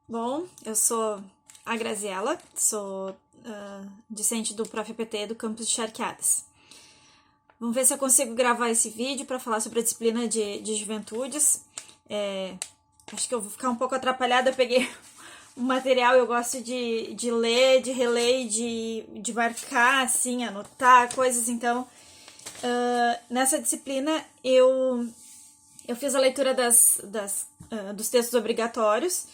Bom, eu sou a Graziela, sou discente do ProfPT do campus de Charqueadas. Vamos ver se eu consigo gravar esse vídeo para falar sobre a disciplina de juventudes. Acho que eu vou ficar um pouco atrapalhada, eu peguei um material, eu gosto de ler, de reler, de marcar, assim, anotar coisas, então nessa disciplina eu fiz a leitura dos textos obrigatórios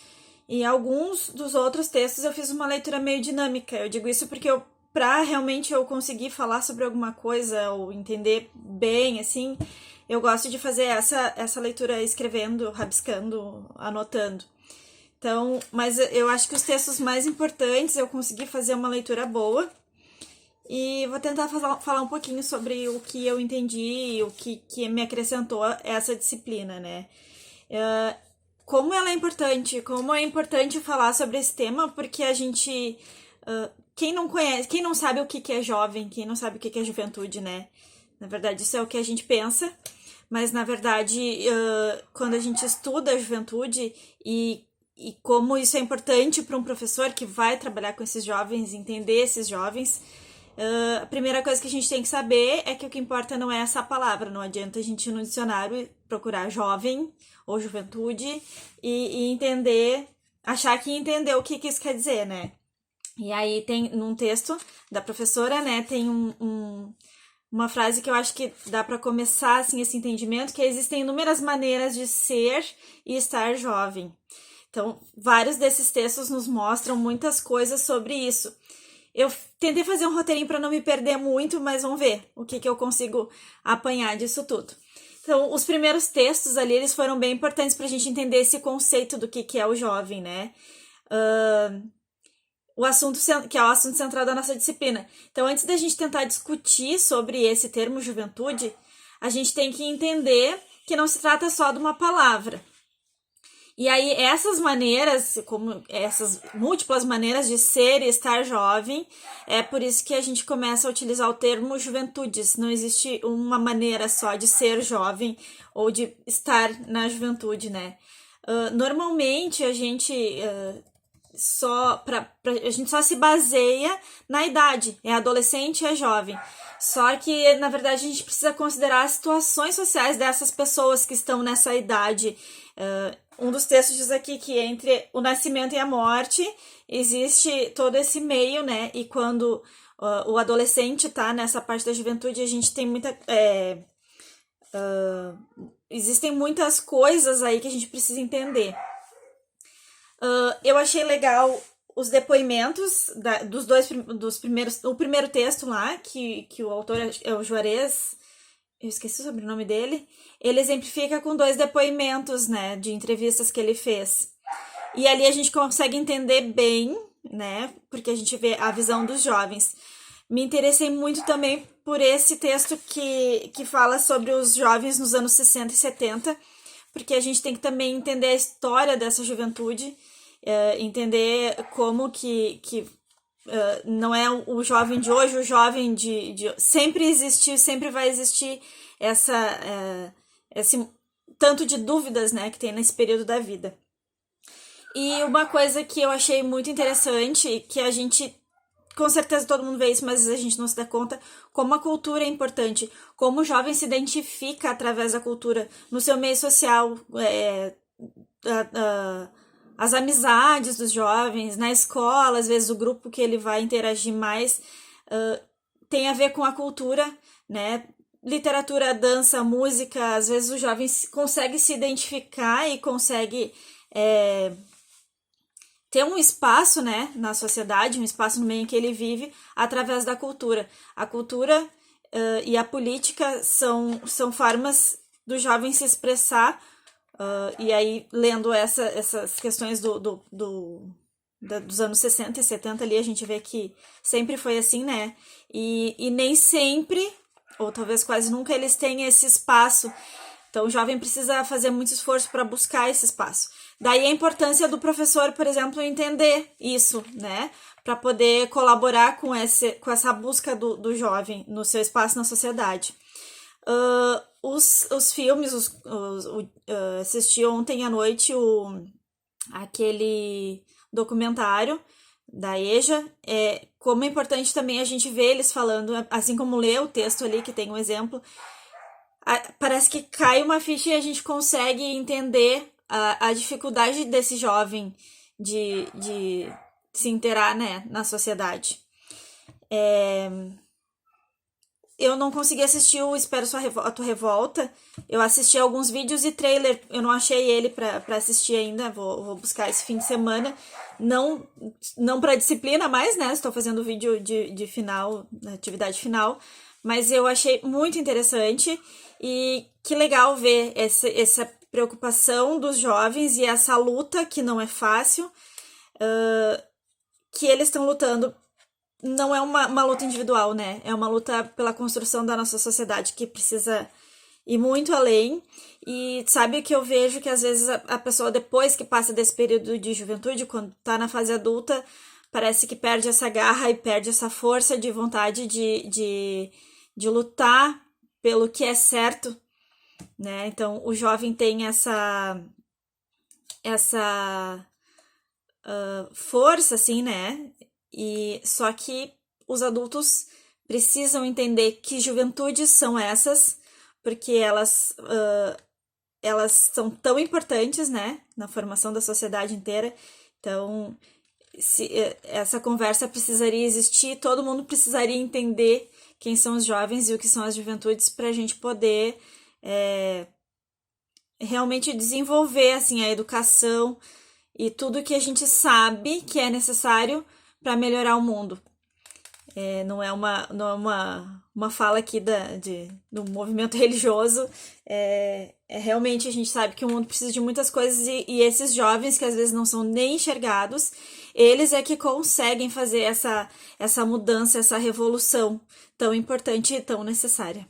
e alguns dos outros textos eu fiz uma leitura meio dinâmica. Eu digo isso porque para realmente eu conseguir falar sobre alguma coisa ou entender bem, assim, eu gosto de fazer essa leitura escrevendo, rabiscando, anotando. Então, mas eu acho que os textos mais importantes eu consegui fazer uma leitura boa. E vou tentar falar um pouquinho sobre o que eu entendi e o que me acrescentou essa disciplina, né? Como é importante falar sobre esse tema, porque a gente. Quem não conhece, quem não sabe o que é jovem, quem não sabe o que é juventude, né? Na verdade, isso é o que a gente pensa, mas na verdade, quando a gente estuda a juventude e como isso é importante para um professor que vai trabalhar com esses jovens, entender esses jovens, a primeira coisa que a gente tem que saber é que o que importa não é essa palavra. Não adianta a gente ir no dicionário procurar jovem ou juventude e entender, achar que entendeu o que isso quer dizer, né? E aí tem, num texto da professora, né, tem uma frase que eu acho que dá para começar, assim, esse entendimento, que existem inúmeras maneiras de ser e estar jovem. Então, vários desses textos nos mostram muitas coisas sobre isso. Eu tentei fazer um roteirinho para não me perder muito, mas vamos ver o que eu consigo apanhar disso tudo. Então, os primeiros textos ali, eles foram bem importantes para a gente entender esse conceito do que é o jovem, né? O assunto que é o assunto central da nossa disciplina. Então, antes da gente tentar discutir sobre esse termo juventude, a gente tem que entender que não se trata só de uma palavra. E aí, essas maneiras, como essas múltiplas maneiras de ser e estar jovem, é por isso que a gente começa a utilizar o termo juventudes. Não existe uma maneira só de ser jovem ou de estar na juventude, né? Normalmente a gente a gente só se baseia na idade, é adolescente e é jovem. Só que, na verdade, a gente precisa considerar as situações sociais dessas pessoas que estão nessa idade. Um dos textos diz aqui que entre o nascimento e a morte existe todo esse meio, né? E quando o adolescente tá nessa parte da juventude, a gente tem existem muitas coisas aí que a gente precisa entender. Eu achei legal os depoimentos dos primeiros. O primeiro texto lá, que o autor é o Juarez, eu esqueci o sobrenome dele, ele exemplifica com 2 depoimentos, né, de entrevistas que ele fez. E ali a gente consegue entender bem, né, porque a gente vê a visão dos jovens. Me interessei muito também por esse texto que fala sobre os jovens nos anos 60 e 70, porque a gente tem que também entender a história dessa juventude, entender como que não é o jovem de hoje, o jovem de sempre existiu, sempre vai existir esse tanto de dúvidas, né, que tem nesse período da vida. E uma coisa que eu achei muito interessante, que a gente, com certeza todo mundo vê isso, mas às vezes a gente não se dá conta, como a cultura é importante, como o jovem se identifica através da cultura, no seu meio social, as amizades dos jovens, na escola, às vezes o grupo que ele vai interagir mais tem a ver com a cultura, né? Literatura, dança, música, às vezes o jovem consegue se identificar e consegue ter um espaço, né, na sociedade, um espaço no meio em que ele vive, através da cultura. A cultura e a política são formas do jovem se expressar. E aí, lendo essas questões dos anos 60 e 70 ali, a gente vê que sempre foi assim, né? E nem sempre, ou talvez quase nunca, eles têm esse espaço. Então, o jovem precisa fazer muito esforço para buscar esse espaço. Daí a importância do professor, por exemplo, entender isso, né? Para poder colaborar com essa busca do jovem no seu espaço na sociedade. Os filmes, assisti ontem à noite aquele documentário da EJA, como é importante também a gente ver eles falando, assim como ler o texto ali, que tem um exemplo, parece que cai uma ficha e a gente consegue entender a dificuldade desse jovem de se inteirar, né, na sociedade. Eu não consegui assistir o Espero a Tua Revolta. Eu assisti alguns vídeos e trailer. Eu não achei ele pra assistir ainda. Vou buscar esse fim de semana. Não pra disciplina mais, né? Estou fazendo vídeo de final, atividade final. Mas eu achei muito interessante. E que legal ver essa preocupação dos jovens e essa luta, que não é fácil, que eles estão lutando. Não é uma luta individual, né? É uma luta pela construção da nossa sociedade que precisa ir muito além. E sabe que eu vejo que às vezes a pessoa, depois que passa desse período de juventude, quando tá na fase adulta, parece que perde essa garra e perde essa força de vontade de lutar pelo que é certo, né? Então o jovem tem essa força, assim, né? E só que os adultos precisam entender que juventudes são essas, porque elas são tão importantes, né, na formação da sociedade inteira. Então, essa conversa precisaria existir, todo mundo precisaria entender quem são os jovens e o que são as juventudes para a gente poder realmente desenvolver assim a educação e tudo que a gente sabe que é necessário para melhorar o mundo. Não é uma fala aqui do movimento religioso. Realmente a gente sabe que o mundo precisa de muitas coisas e esses jovens que às vezes não são nem enxergados, eles é que conseguem fazer essa mudança, essa revolução tão importante e tão necessária.